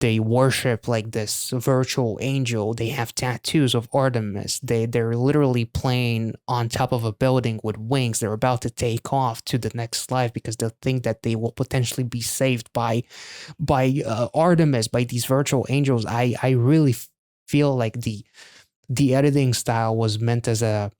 they worship like this virtual angel. They have tattoos of Artemis. They're literally playing on top of a building with wings. They're about to take off to the next life because they think that they will potentially be saved by Artemis, by these virtual angels. I really feel like the editing style was meant as a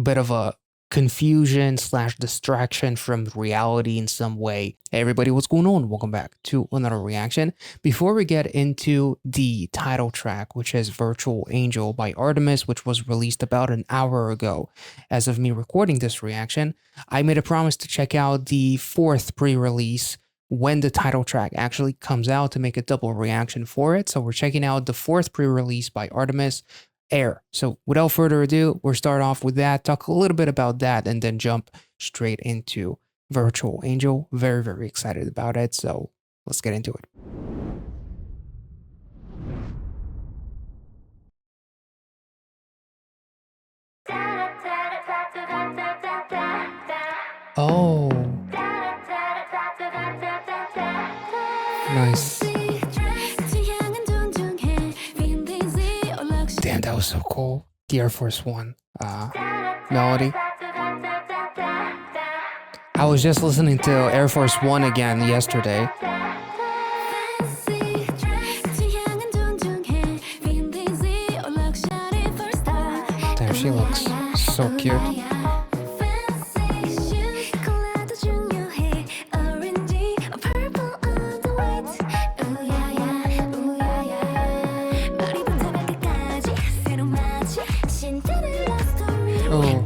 bit of a confusion slash distraction from reality in some way. Hey everybody, what's going on? Welcome back to another reaction. Before we get into the title track, which is Virtual Angel by ARTMS, which was released about an hour ago as of me recording this reaction, I made a promise to check out the fourth pre-release when the title track actually comes out to make a double reaction for it. So we're checking out the fourth pre-release by ARTMS, Air. So without further ado, we'll start off with that, talk a little bit about that, and then jump straight into Virtual Angel. Very, very excited about it. So let's get into it. Oh. Nice. Damn, that was so cool. The Air Force One melody. I was just listening to Air Force One again yesterday. Damn, she looks so cute. Oh.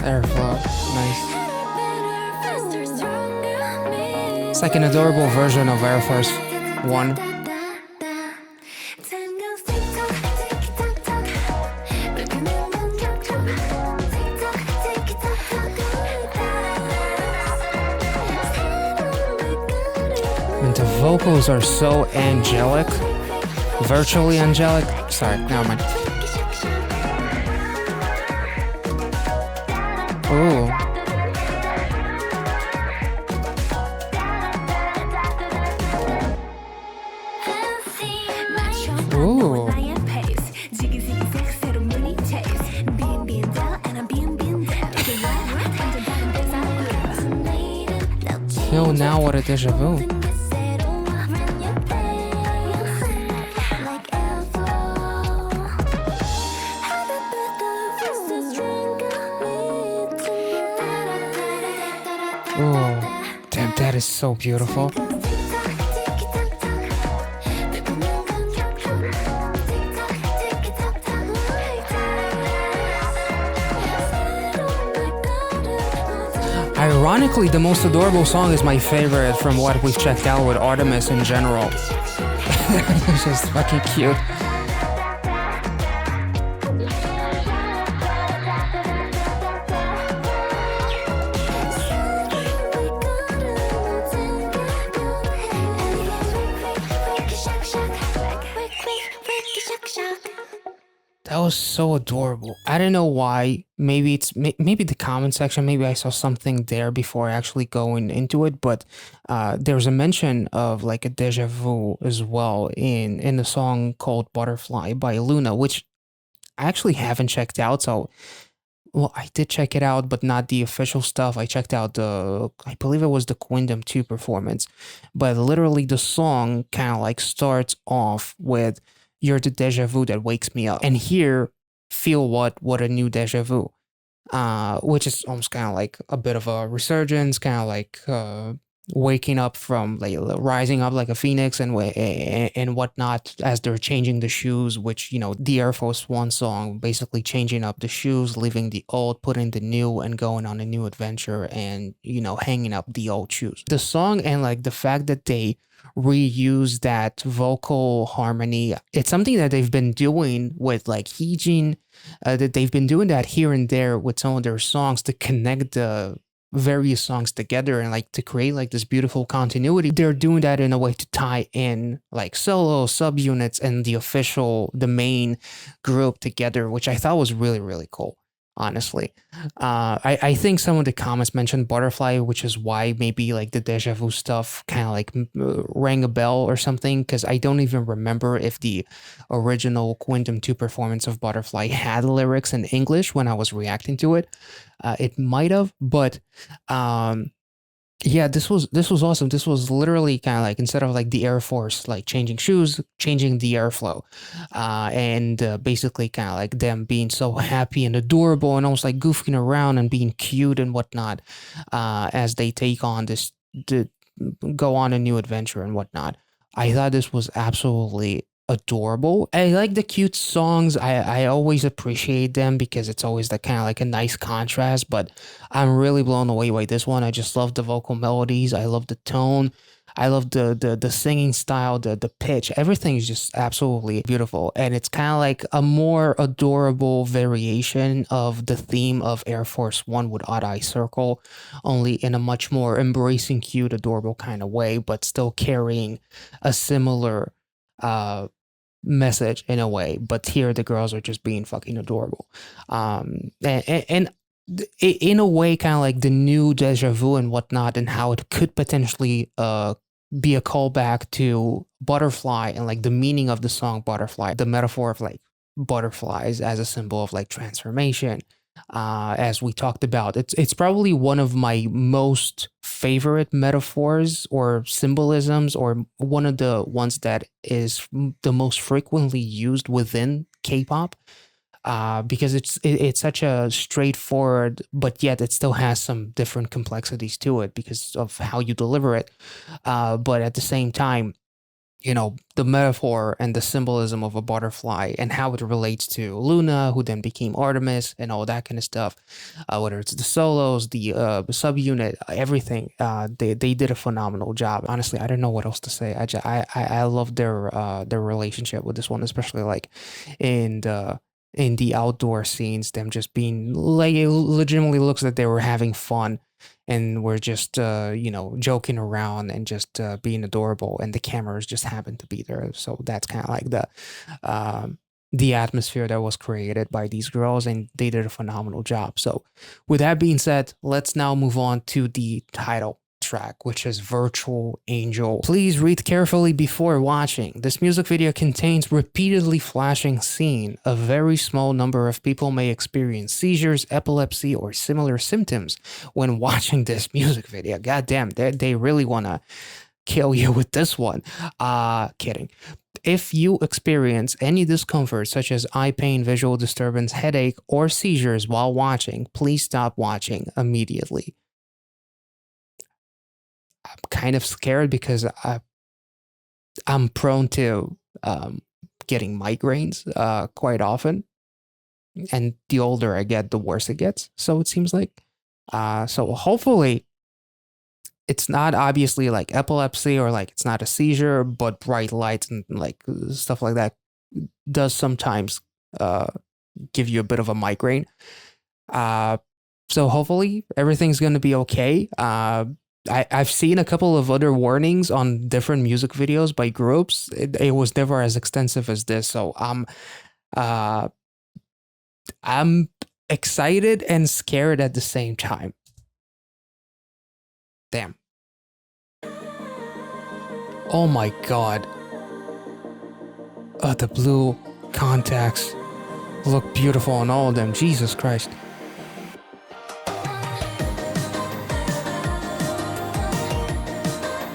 Airflow, nice. It's like an adorable version of Air Force One. And the vocals are so angelic, virtually angelic. Sorry, never mind. Ooh. Ooh. Yo, now what a deja vu. Oh, damn, that is so beautiful. Ironically, the most adorable song is my favorite from what we've checked out with ARTMS in general. It's just fucking cute. That was so adorable. I don't know why. Maybe it's maybe the comment section. Maybe I saw something there before actually going into it. But there's a mention of like a deja vu as well in the song called "Butterfly" by Luna, which I actually haven't checked out. So, well, I did check it out, but not the official stuff. I checked out I believe it was the Queendom 2 performance. But literally, the song kind of like starts off with "You're the deja vu that wakes me up." And here, feel what a new deja vu. Which is almost kind of like a bit of a resurgence, kind of like waking up from, like, rising up like a phoenix and whatnot as they're changing the shoes, which, you know, the Air Force One song, basically changing up the shoes, leaving the old, putting the new, and going on a new adventure, and, you know, hanging up the old shoes. The song and like the fact that they reuse that vocal harmony, it's something that they've been doing with like Heejin, that they've been doing that here and there with some of their songs to connect various songs together and like to create like this beautiful continuity. They're doing that in a way to tie in like solo subunits and the main group together, which I thought was really, really cool, honestly. I think some of the comments mentioned Butterfly, which is why maybe like the deja vu stuff kind of like rang a bell or something, because I don't even remember if the original Quantum 2 performance of Butterfly had lyrics in English when I was reacting to it. It might have, but um, yeah, this was awesome. This was literally kind of like instead of like the Air Force like changing shoes, changing the airflow, and basically kind of like them being so happy and adorable and almost like goofing around and being cute and whatnot, as they take on this the go on a new adventure and whatnot. I thought this was absolutely adorable. I like the cute songs. I always appreciate them because it's always that kind of like a nice contrast, but I'm really blown away by this one. I just love the vocal melodies. I love the tone. I love the singing style, the pitch. Everything is just absolutely beautiful. And it's kind of like a more adorable variation of the theme of Air Force One with Odd Eye Circle, only in a much more embracing, cute, adorable kind of way, but still carrying a similar message in a way. But here the girls are just being fucking adorable. And in a way, kind of like the new Deja Vu and whatnot, and how it could potentially be a callback to Butterfly and like the meaning of the song Butterfly, the metaphor of like butterflies as a symbol of like transformation. As we talked about, it's probably one of my most favorite metaphors or symbolisms, or one of the ones that is the most frequently used within K-pop, because it's such a straightforward, but yet it still has some different complexities to it because of how you deliver it. But at the same time, the metaphor and the symbolism of a butterfly and how it relates to Luna, who then became Artemis, and all that kind of stuff. Whether it's the solos, the subunit, everything, they did a phenomenal job. Honestly, I don't know what else to say. I love their relationship with this one, especially like in the outdoor scenes. Them just being like, it legitimately looks like they were having fun and we're just joking around and just being adorable, and the cameras just happen to be there. So that's kind of like the atmosphere that was created by these girls, and they did a phenomenal job. So with that being said, let's now move on to the title track, which is Virtual Angel. Please read carefully before watching. This music video contains repeatedly flashing scene. A very small number of people may experience seizures, epilepsy, or similar symptoms when watching this music video. God damn, they really want to kill you with this one. Kidding. If you experience any discomfort such as eye pain, visual disturbance, headache, or seizures while watching, please stop watching immediately. I'm kind of scared because I'm prone to getting migraines quite often, and the older I get, the worse it gets. So it seems like. So hopefully, it's not obviously like epilepsy or like it's not a seizure, but bright lights and like stuff like that does sometimes give you a bit of a migraine. So hopefully everything's gonna be okay. I've seen a couple of other warnings on different music videos by groups. It was never as extensive as this, so I'm excited and scared at the same time. Damn. Oh my god. The blue contacts look beautiful on all of them. Jesus Christ.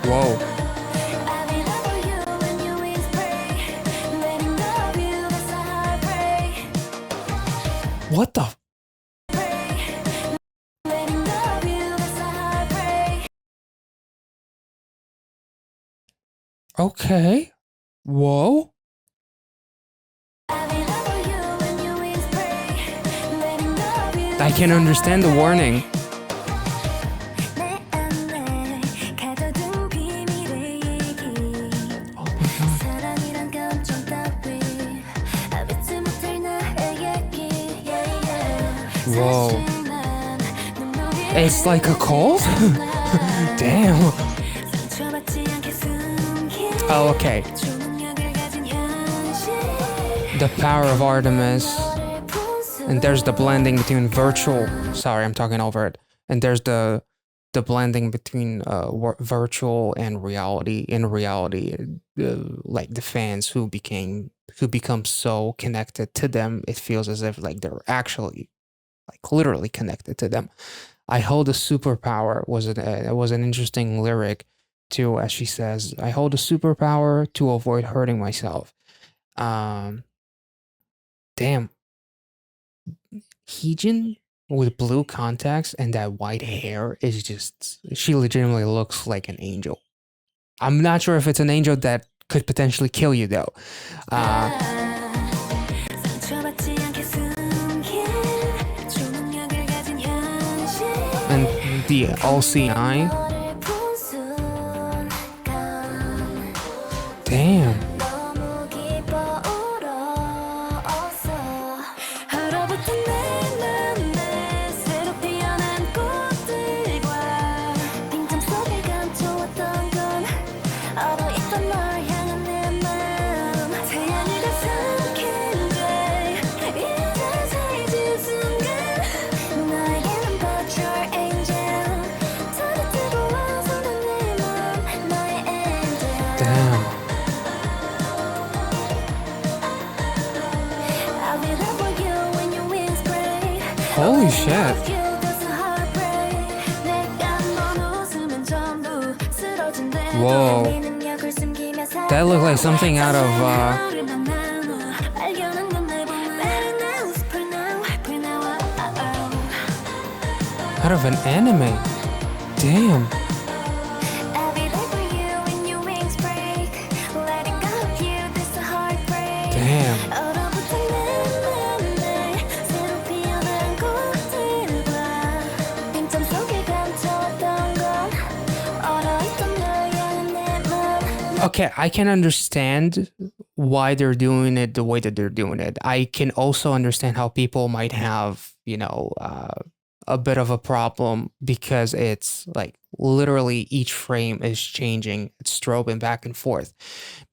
Whoa. What the? Okay. Whoa. I can understand the warning. Whoa. It's like a cold? Damn. Oh, okay. The power of ARTMS. And there's the blending between virtual. Sorry, I'm talking over it. And there's the blending between virtual and reality. In reality, like the fans who become so connected to them, it feels as if like they're actually like literally connected to them. I hold a superpower was an interesting lyric too, as she says, I hold a superpower to avoid hurting myself. Um, damn, Heejin with blue contacts and that white hair is just, she legitimately looks like an angel. I'm not sure if it's an angel that could potentially kill you though. And the all-seeing eye. Damn. Damn. Holy shit. Whoa. That looked like something out of an anime. Damn. Damn. Okay, I can understand why they're doing it the way that they're doing it. I can also understand how people might have, a bit of a problem because it's like literally each frame is changing, it's strobing back and forth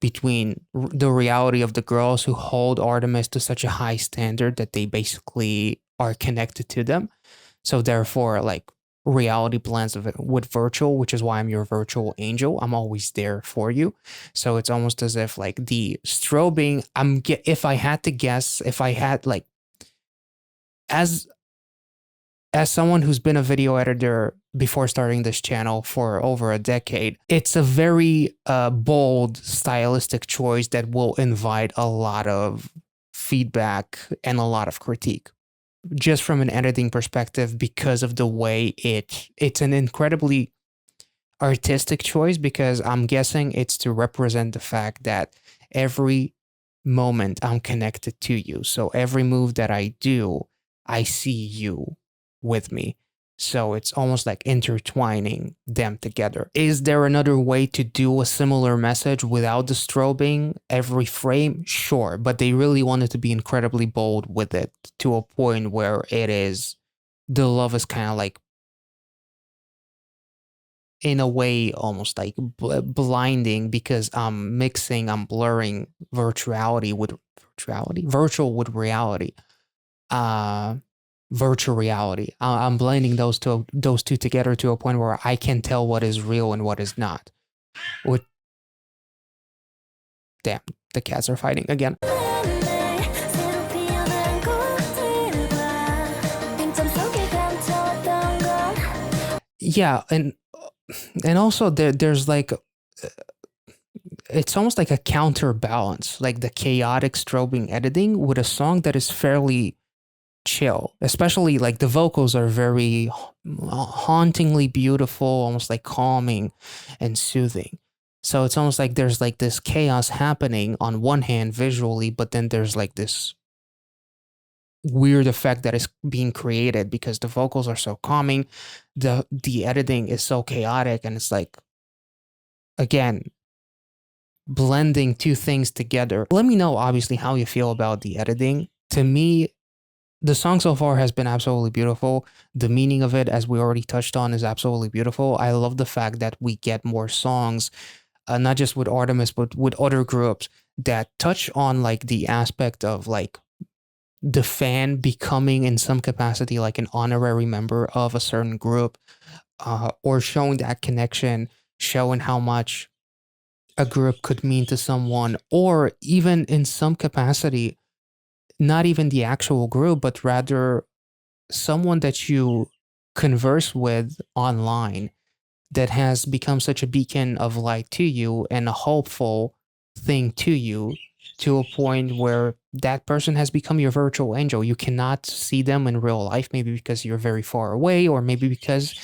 between the reality of the girls who hold ARTMS to such a high standard that they basically are connected to them. So therefore, like reality blends of it with virtual, which is why I'm your virtual angel. I'm always there for you. So it's almost as if like the strobing, if I had to guess, if I had like, as someone who's been a video editor before starting this channel for over a decade, it's a very bold stylistic choice that will invite a lot of feedback and a lot of critique. Just from an editing perspective, because of the way it's an incredibly artistic choice, because I'm guessing it's to represent the fact that every moment I'm connected to you. So every move that I do, I see you with me. So it's almost like intertwining them together. Is there another way to do a similar message without the strobing every frame? Sure, but they really wanted to be incredibly bold with it to a point where the love is kind of like, in a way, almost like blinding, because I'm blurring virtual with reality. Virtual reality. I'm blending those two together to a point where I can tell what is real and what is not. Damn, the cats are fighting again. Yeah, and also there's like, it's almost like a counterbalance, like the chaotic strobing editing with a song that is fairly chill, especially like the vocals are very hauntingly beautiful, almost like calming and soothing. So it's almost like there's like this chaos happening on one hand visually, but then there's like this weird effect that is being created because the vocals are so calming, the editing is so chaotic, and it's like, again, blending two things together. Let me know obviously how you feel about the editing. To me, The song so far has been absolutely beautiful. The meaning of it, as we already touched on, is absolutely beautiful. I love the fact that we get more songs, not just with ARTMS, but with other groups that touch on like the aspect of like the fan becoming in some capacity like an honorary member of a certain group, or showing that connection, showing how much a group could mean to someone, or even in some capacity, not even the actual group, but rather someone that you converse with online that has become such a beacon of light to you and a hopeful thing to you, to a point where that person has become your virtual angel. You cannot see them in real life, maybe because you're very far away, or maybe because,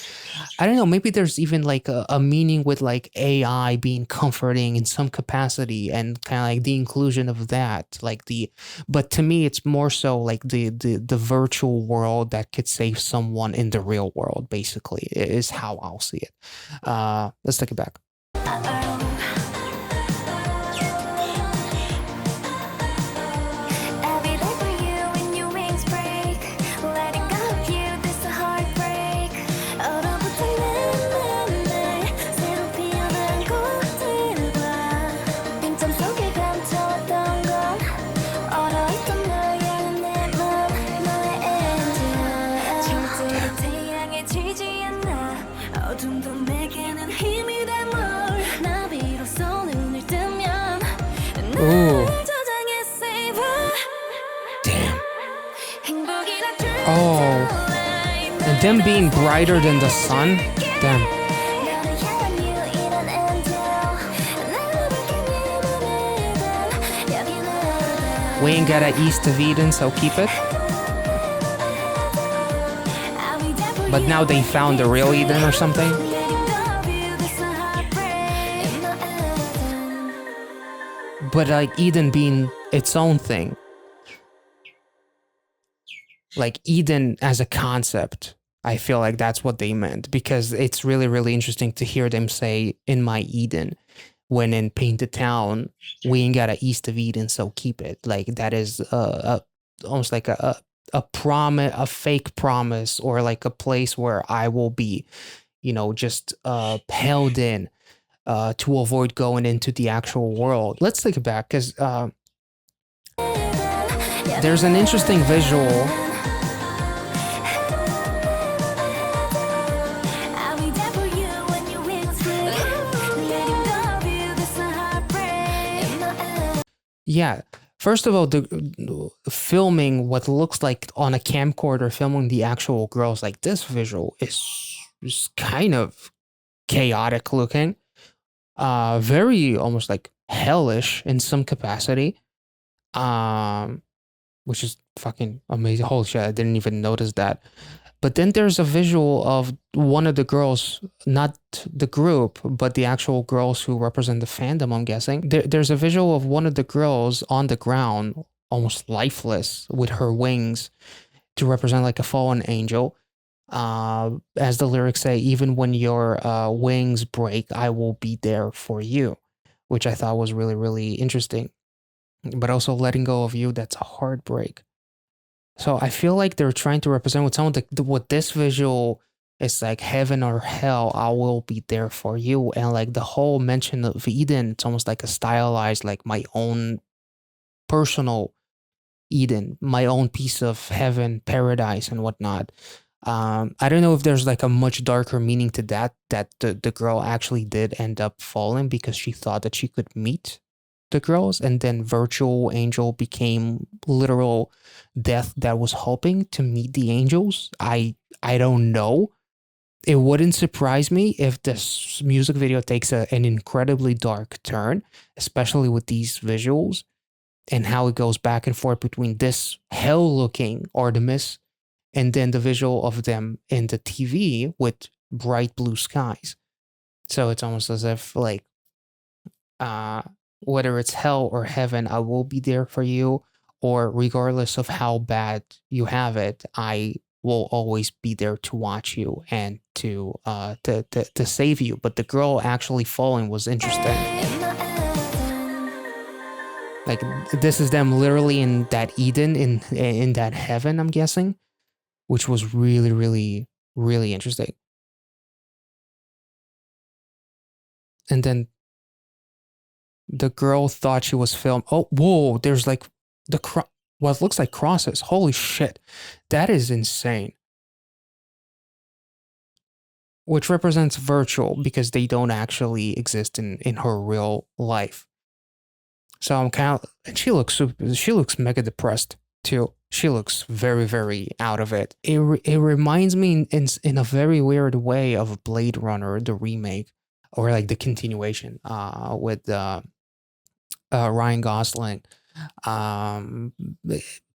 I don't know, maybe there's even like a meaning with like AI being comforting in some capacity, and kind of like the inclusion of that. But to me, it's more so like the virtual world that could save someone in the real world, basically, is how I'll see it. Let's take it back. Ooh. Damn. Oh. And them being brighter than the sun? Damn. We ain't got a east of Eden, so keep it. But now they found the real Eden or something? But like Eden being its own thing. Like Eden as a concept. I feel like that's what they meant, because it's really, really interesting to hear them say "in my Eden," when in Painted Town, we ain't got a east of Eden, so keep it. Like that is almost like a promise, a fake promise, or like a place where I will be, just held in to avoid going into the actual world. Let's take it back, because there's an interesting visual. Yeah. First of all, the filming what looks like on a camcorder, filming the actual girls, like this visual is kind of chaotic looking. Very almost like hellish in some capacity. Which is fucking amazing. Holy shit, I didn't even notice that. But then there's a visual of one of the girls, not the group, but the actual girls who represent the fandom, I'm guessing. There's a visual of one of the girls on the ground, almost lifeless, with her wings to represent like a fallen angel. As the lyrics say, even when your wings break, I will be there for you, which I thought was really, really interesting. But also letting go of you, that's a heartbreak. So I feel like they're trying to represent with some of what this visual is like, heaven or hell, I will be there for you. And like the whole mention of Eden, it's almost like a stylized, like my own personal Eden, my own piece of heaven, paradise, and whatnot. I don't know if there's like a much darker meaning to that the girl actually did end up falling because she thought that she could meet the girls, and then virtual angel became literal death that was hoping to meet the angels. I don't know. It wouldn't surprise me if this music video takes an incredibly dark turn, especially with these visuals and how it goes back and forth between this hell-looking ARTMS and then the visual of them in the TV with bright blue skies. So it's almost as if like, whether it's hell or heaven, I will be there for you, or regardless of how bad you have it, I will always be there to watch you and to save you. But the girl actually falling was interesting. Like this is them literally in that Eden, in that heaven, I'm guessing, which was really, really, really interesting. And then the girl thought she was filmed. Oh, whoa! There's like what looks like crosses. Holy shit, that is insane. Which represents virtual because they don't actually exist in her real life. So I'm kind of, and she looks mega depressed too. She looks very, very out of it. It reminds me in a very weird way of Blade Runner, the remake, or like the continuation, with Ryan Gosling. Um,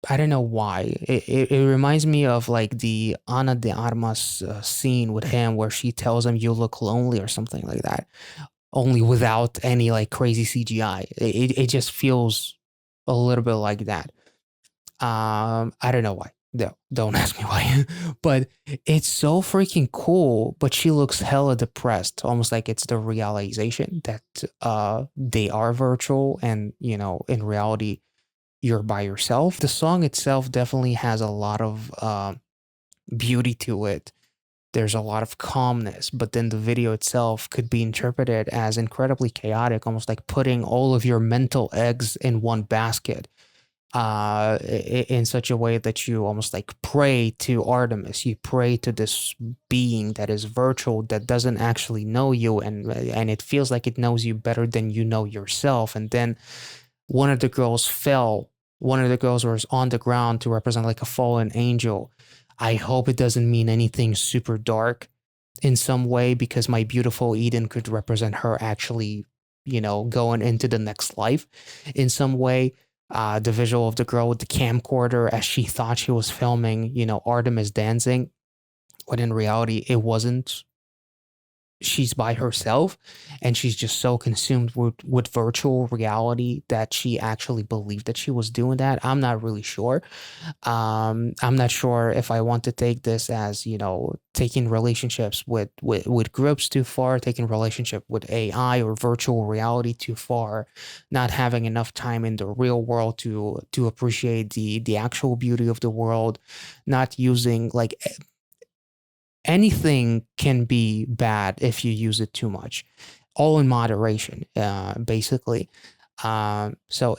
I don't know why. It reminds me of like the Ana de Armas scene with him where she tells him you look lonely or something like that, only without any like crazy CGI. It just feels a little bit like that. I don't know why. No, don't ask me why. But it's so freaking cool. But she looks hella depressed, almost like it's the realization that they are virtual and in reality you're by yourself. The song itself definitely has a lot of beauty to it. There's a lot of calmness, but then the video itself could be interpreted as incredibly chaotic, almost like putting all of your mental eggs in one basket, in such a way that you almost like pray to Artemis. You pray to this being that is virtual, that doesn't actually know you, and it feels like it knows you better than you know yourself. And then one of the girls fell. One of the girls was on the ground to represent like a fallen angel. I hope it doesn't mean anything super dark in some way, because my beautiful Eden could represent her actually, going into the next life in some way. The visual of the girl with the camcorder as she thought she was filming, Artemis dancing, when in reality it wasn't. She's by herself and she's just so consumed with virtual reality that she actually believed that she was doing that. I'm not really sure. I'm not sure if I want to take this as, taking relationships with groups too far, taking relationship with AI or virtual reality too far, not having enough time in the real world to appreciate the actual beauty of the world, not using like anything can be bad if you use it too much, all in moderation, basically. So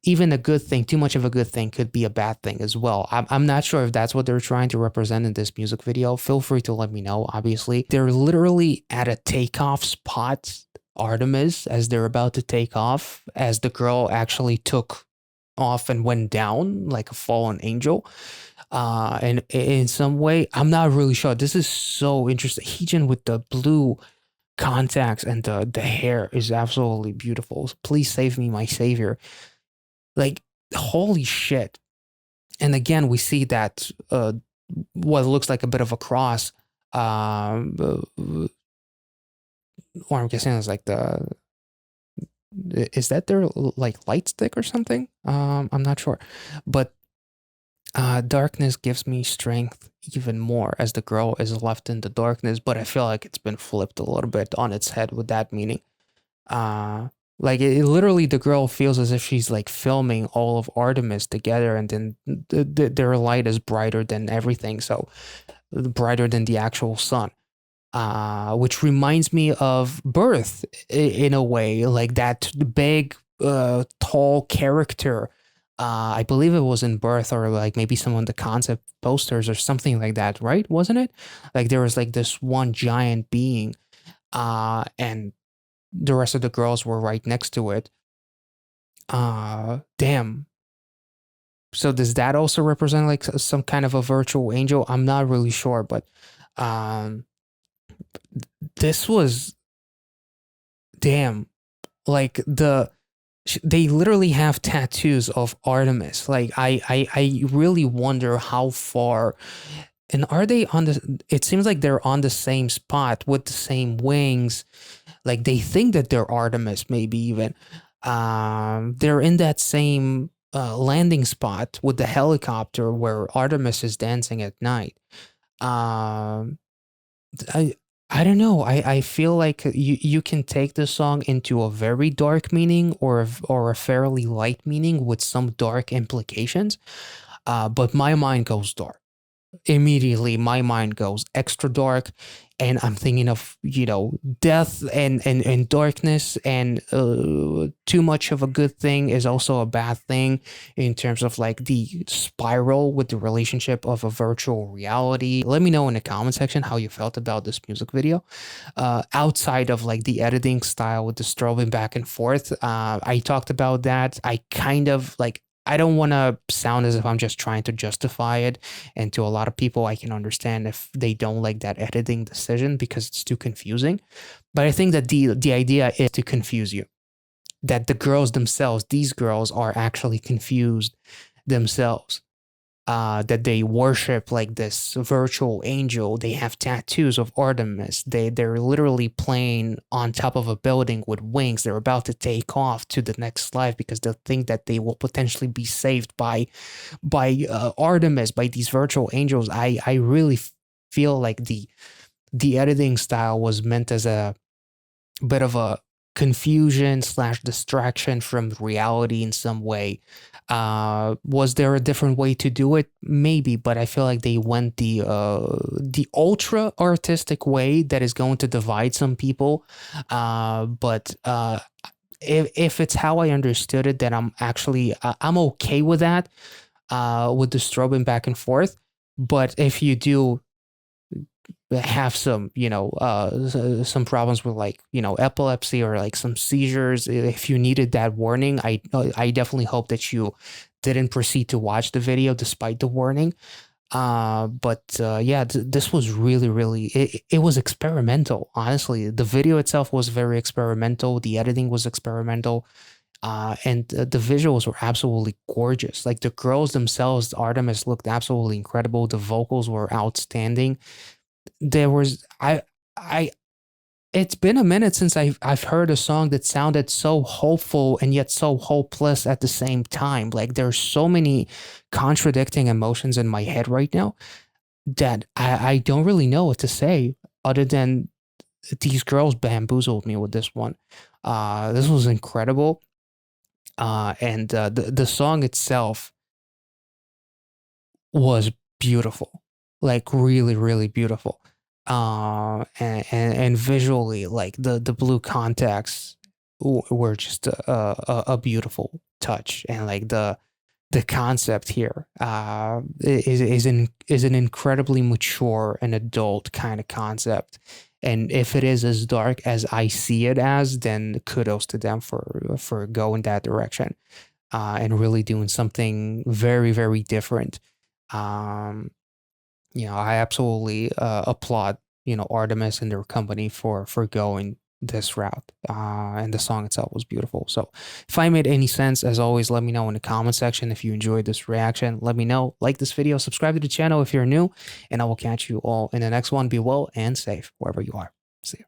even a good thing, too much of a good thing could be a bad thing as well. I'm not sure if that's what they're trying to represent in this music video. Feel free to let me know. Obviously, they're literally at a takeoff spot, Artemis, as they're about to take off, as the girl actually took off and went down like a fallen angel. And in some way, I'm not really sure. This is so interesting. Heejin with the blue contacts and the hair is absolutely beautiful. Please save me, my savior. Like, holy shit. And again, we see that what looks like a bit of a cross. Or I'm guessing it's like is that their like light stick or something? I'm not sure. But darkness gives me strength even more as the girl is left in the darkness, but I feel like it's been flipped a little bit on its head with that meaning. Uh, like literally, the girl feels as if she's like filming all of Artemis together, and then their light is brighter than everything, so brighter than the actual sun. Which reminds me of Birth in a way, like that big, tall character. I believe it was in Birth, or like maybe some of the concept posters or something like that, right? Wasn't it? Like there was like this one giant being, and the rest of the girls were right next to it. Damn. So does that also represent like some kind of a virtual angel? I'm not really sure, but um, this was damn. Like they literally have tattoos of Artemis. Like I really wonder how far. And are they on the? It seems like they're on the same spot with the same wings. Like they think that they're Artemis, maybe even. They're in that same landing spot with the helicopter where Artemis is dancing at night. Um, I don't know. I feel like you can take the song into a very dark meaning or a fairly light meaning with some dark implications. But my mind goes dark. Immediately my mind goes extra dark, and I'm thinking of, death and darkness, and too much of a good thing is also a bad thing in terms of like the spiral with the relationship of a virtual reality. Let me know in the comment section how you felt about this music video. Outside of like the editing style with the strobing back and forth, I talked about that. I kind of like, I don't want to sound as if I'm just trying to justify it. And to a lot of people, I can understand if they don't like that editing decision because it's too confusing. But I think that the idea is to confuse you. That the girls themselves, these girls, are actually confused themselves. That they worship like this virtual angel. They have tattoos of ARTMS. They're literally playing on top of a building with wings. They're about to take off to the next life because they think that they will potentially be saved by ARTMS, by these virtual angels. I really feel like the editing style was meant as a bit of a confusion slash distraction from reality in some way. Was there a different way to do it? Maybe, but I feel like they went the ultra artistic way that is going to divide some people. But if it's how I understood it, then I'm okay with that. With the strobing back and forth. But if you do have some, some problems with like, epilepsy or like some seizures, if you needed that warning, I definitely hope that you didn't proceed to watch the video despite the warning. But yeah, this was really, it was experimental. Honestly, the video itself was very experimental. The editing was experimental. And the visuals were absolutely gorgeous. Like the girls themselves, Artemis looked absolutely incredible. The vocals were outstanding. There was I It's been a minute since I've heard a song that sounded so hopeful and yet so hopeless at the same time. Like there's so many contradicting emotions in my head right now that I don't really know what to say other than these girls bamboozled me with this one. This was incredible. And the song itself was beautiful, like really beautiful. And visually, like the blue contacts were just a beautiful touch, and like the concept here is an incredibly mature and adult kind of concept. And if it is as dark as I see it as, then kudos to them for going that direction, and really doing something very different. Um, I absolutely applaud, Artemis and their company for going this route. And the song itself was beautiful. So if I made any sense, as always, let me know in the comment section. If you enjoyed this reaction, let me know. Like this video, subscribe to the channel if you're new, and I will catch you all in the next one. Be well and safe wherever you are. See you.